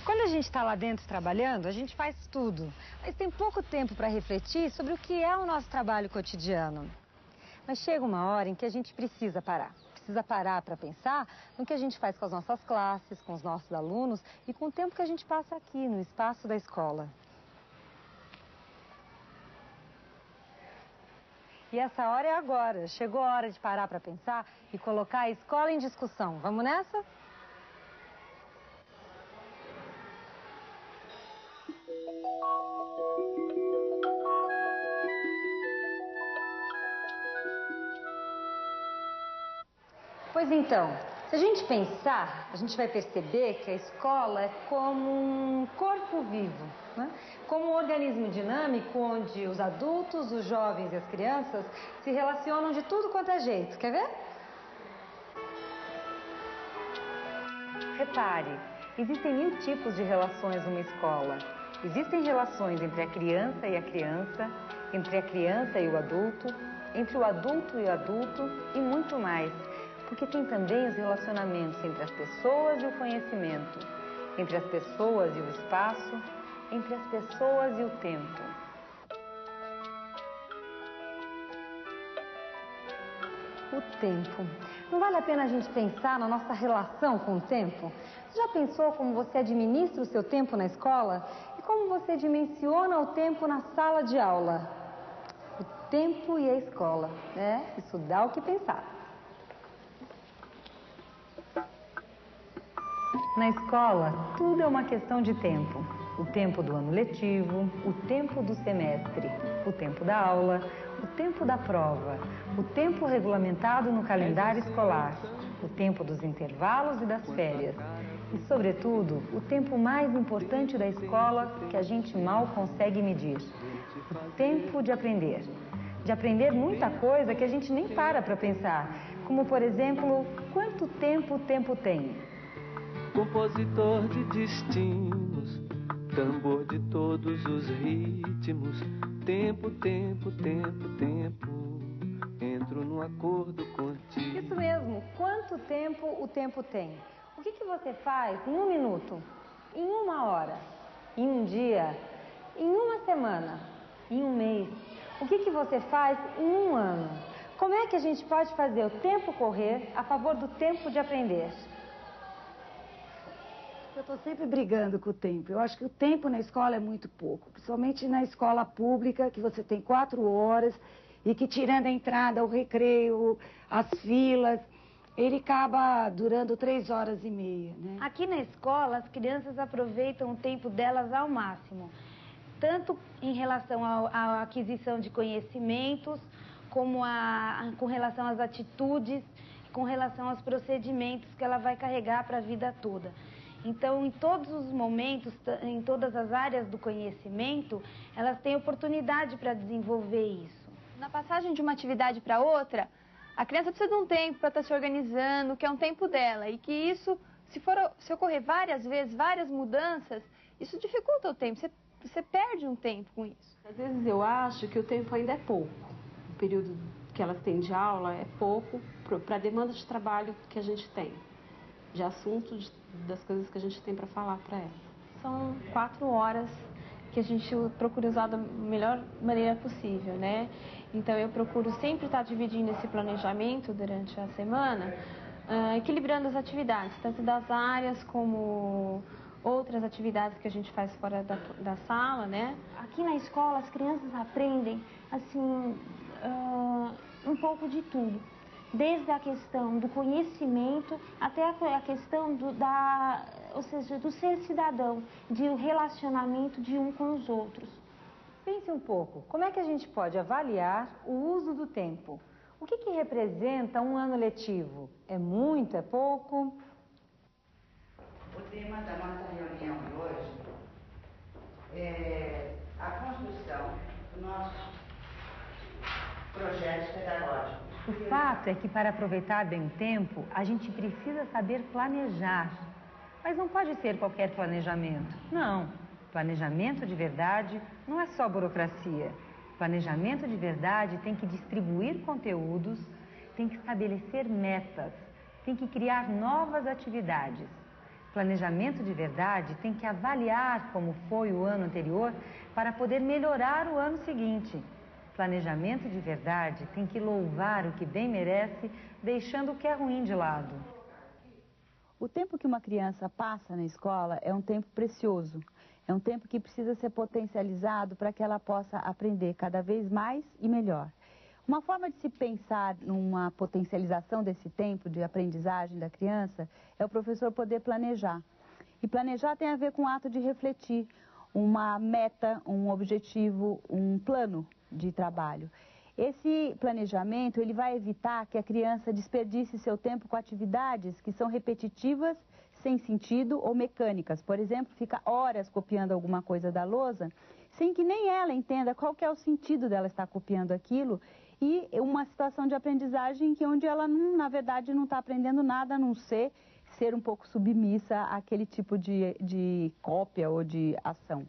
Quando a gente está lá dentro trabalhando, a gente faz tudo, mas tem pouco tempo para refletir sobre o que é o nosso trabalho cotidiano. Mas chega uma hora em que a gente precisa parar. Precisa parar para pensar no que a gente faz com as nossas classes, com os nossos alunos e com o tempo que a gente passa aqui, no espaço da escola. E essa hora é agora. Chegou a hora de parar para pensar e colocar a escola em discussão. Vamos nessa? Pois então, se a gente pensar, a gente vai perceber que a escola é como um corpo vivo, né? Como um organismo dinâmico onde os adultos, os jovens e as crianças se relacionam de tudo quanto é jeito. Quer ver? Repare, existem 1000 tipos de relações numa escola. Existem relações entre a criança e a criança, entre a criança e o adulto, entre o adulto e o adulto e muito mais. Porque tem também os relacionamentos entre as pessoas e o conhecimento, entre as pessoas e o espaço, entre as pessoas e o tempo. O tempo. Não vale a pena a gente pensar na nossa relação com o tempo? Você já pensou como você administra o seu tempo na escola? E como você dimensiona o tempo na sala de aula? O tempo e a escola, né? Isso dá o que pensar. Na escola, tudo é uma questão de tempo. O tempo do ano letivo, o tempo do semestre, o tempo da aula, o tempo da prova, o tempo regulamentado no calendário escolar, o tempo dos intervalos e das férias. E, sobretudo, o tempo mais importante da escola que a gente mal consegue medir. O tempo de aprender. De aprender muita coisa que a gente nem para pensar. Como, por exemplo, quanto tempo o tempo tem? Compositor de destinos, tambor de todos os ritmos. Tempo, tempo, tempo, tempo, entro num acordo contigo. Isso mesmo, quanto tempo o tempo tem? O que você faz em 1 minuto, em 1 hora, em 1 dia, em 1 semana, em 1 mês? O que você faz em 1 ano? Como é que a gente pode fazer o tempo correr a favor do tempo de aprender? Eu estou sempre brigando com o tempo. Eu acho que o tempo na escola é muito pouco, principalmente na escola pública, que você tem 4 horas e que, tirando a entrada, o recreio, as filas, ele acaba durando 3 horas e meia, né? Aqui na escola, as crianças aproveitam o tempo delas ao máximo, tanto em relação à aquisição de conhecimentos, como com relação às atitudes, com relação aos procedimentos que ela vai carregar para a vida toda. Então, em todos os momentos, em todas as áreas do conhecimento, elas têm oportunidade para desenvolver isso. Na passagem de uma atividade para outra, a criança precisa de um tempo para estar se organizando, que é um tempo dela. E que isso, se ocorrer várias vezes, várias mudanças, isso dificulta o tempo. Você perde um tempo com isso. Às vezes eu acho que o tempo ainda é pouco. O período que elas têm de aula é pouco para a demanda de trabalho que a gente tem, de assuntos, das coisas que a gente tem para falar para elas. São 4 horas que a gente procura usar da melhor maneira possível, né? Então eu procuro sempre estar dividindo esse planejamento durante a semana, equilibrando as atividades, tanto das áreas como outras atividades que a gente faz fora da sala, né? Aqui na escola as crianças aprendem, assim, um pouco de tudo. Desde a questão do conhecimento até a questão ou seja, do ser cidadão, de o relacionamento de um com os outros. Pense um pouco, como é que a gente pode avaliar o uso do tempo? O que representa um ano letivo? É muito, é pouco? O tema da nossa reunião de hoje é a construção do nosso projeto pedagógico. O fato é que para aproveitar bem o tempo, a gente precisa saber planejar. Mas não pode ser qualquer planejamento. Não. Planejamento de verdade não é só burocracia. Planejamento de verdade tem que distribuir conteúdos, tem que estabelecer metas, tem que criar novas atividades. Planejamento de verdade tem que avaliar como foi o ano anterior para poder melhorar o ano seguinte. Planejamento de verdade tem que louvar o que bem merece, deixando o que é ruim de lado. O tempo que uma criança passa na escola é um tempo precioso. É um tempo que precisa ser potencializado para que ela possa aprender cada vez mais e melhor. Uma forma de se pensar numa potencialização desse tempo de aprendizagem da criança é o professor poder planejar. E planejar tem a ver com o ato de refletir uma meta, um objetivo, um plano de trabalho. Esse planejamento ele vai evitar que a criança desperdice seu tempo com atividades que são repetitivas, sem sentido ou mecânicas. Por exemplo, fica horas copiando alguma coisa da lousa, sem que nem ela entenda qual que é o sentido dela estar copiando aquilo, e uma situação de aprendizagem onde ela, na verdade, não está aprendendo nada a não ser um pouco submissa àquele tipo de cópia ou de ação.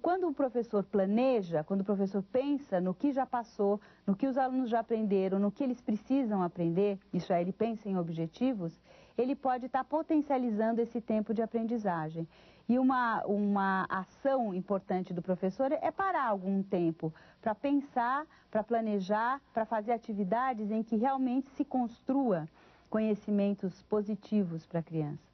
Quando o professor planeja, quando o professor pensa no que já passou, no que os alunos já aprenderam, no que eles precisam aprender, isso é, ele pensa em objetivos, ele pode estar potencializando esse tempo de aprendizagem. E uma ação importante do professor é parar algum tempo para pensar, para planejar, para fazer atividades em que realmente se construa conhecimentos positivos para a criança.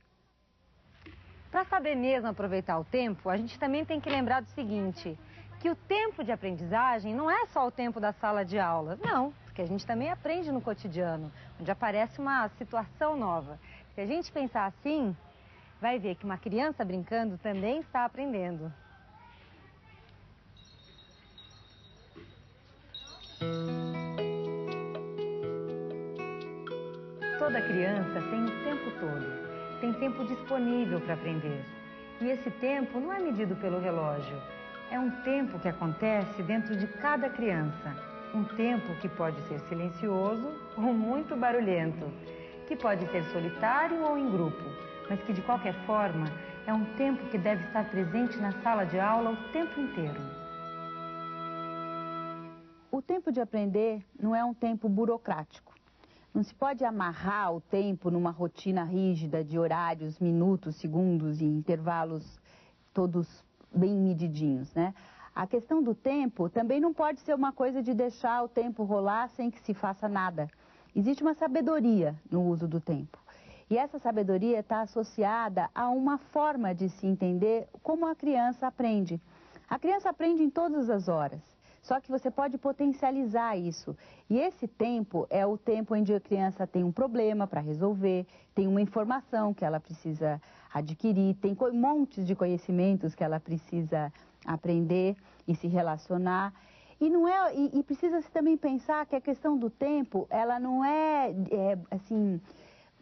Para saber mesmo aproveitar o tempo, a gente também tem que lembrar do seguinte, que o tempo de aprendizagem não é só o tempo da sala de aula, não, porque a gente também aprende no cotidiano, onde aparece uma situação nova. Se a gente pensar assim, vai ver que uma criança brincando também está aprendendo. Toda criança tem o tempo todo. Tem tempo disponível para aprender. E esse tempo não é medido pelo relógio. É um tempo que acontece dentro de cada criança. Um tempo que pode ser silencioso ou muito barulhento. Que pode ser solitário ou em grupo. Mas que, de qualquer forma, é um tempo que deve estar presente na sala de aula o tempo inteiro. O tempo de aprender não é um tempo burocrático. Não se pode amarrar o tempo numa rotina rígida de horários, minutos, segundos e intervalos todos bem medidinhos, né? A questão do tempo também não pode ser uma coisa de deixar o tempo rolar sem que se faça nada. Existe uma sabedoria no uso do tempo. E essa sabedoria está associada a uma forma de se entender como a criança aprende. A criança aprende em todas as horas. Só que você pode potencializar isso. E esse tempo é o tempo onde a criança tem um problema para resolver, tem uma informação que ela precisa adquirir, tem montes de conhecimentos que ela precisa aprender e se relacionar. E precisa-se também pensar que a questão do tempo, ela não assim,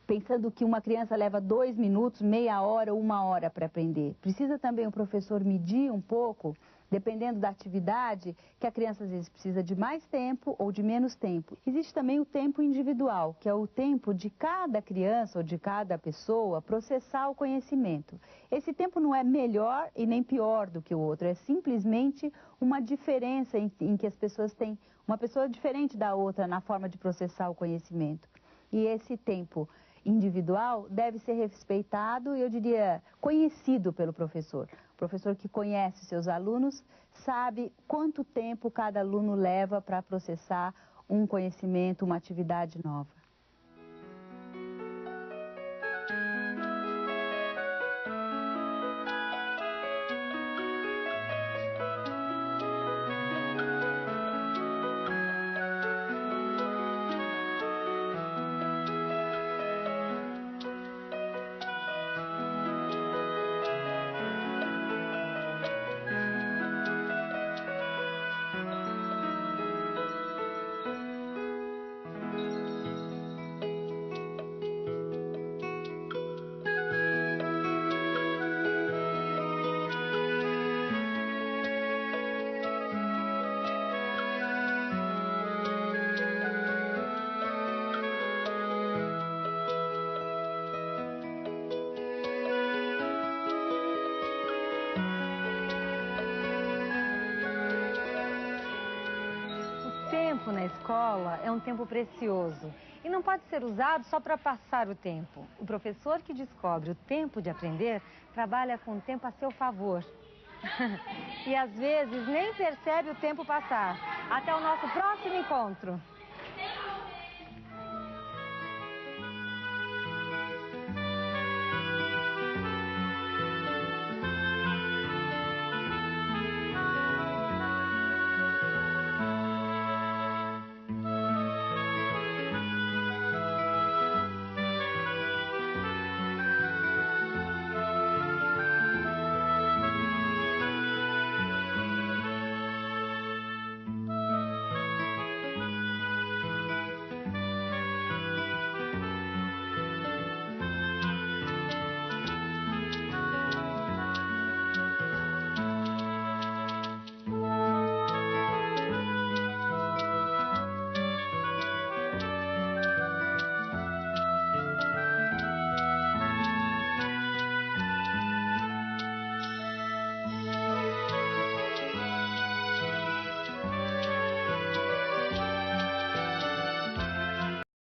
pensando que uma criança leva 2 minutos, meia hora ou 1 hora para aprender. Precisa também o professor medir um pouco, dependendo da atividade, que a criança às vezes precisa de mais tempo ou de menos tempo. Existe também o tempo individual, que é o tempo de cada criança ou de cada pessoa processar o conhecimento. Esse tempo não é melhor e nem pior do que o outro, é simplesmente uma diferença em que as pessoas têm, uma pessoa diferente da outra na forma de processar o conhecimento. E esse tempo individual deve ser respeitado e, eu diria, conhecido pelo professor. O professor que conhece seus alunos sabe quanto tempo cada aluno leva para processar um conhecimento, uma atividade nova. tempo na escola é um tempo precioso e não pode ser usado só para passar o tempo. O professor que descobre o tempo de aprender trabalha com o tempo a seu favor. E às vezes nem percebe o tempo passar. Até o nosso próximo encontro!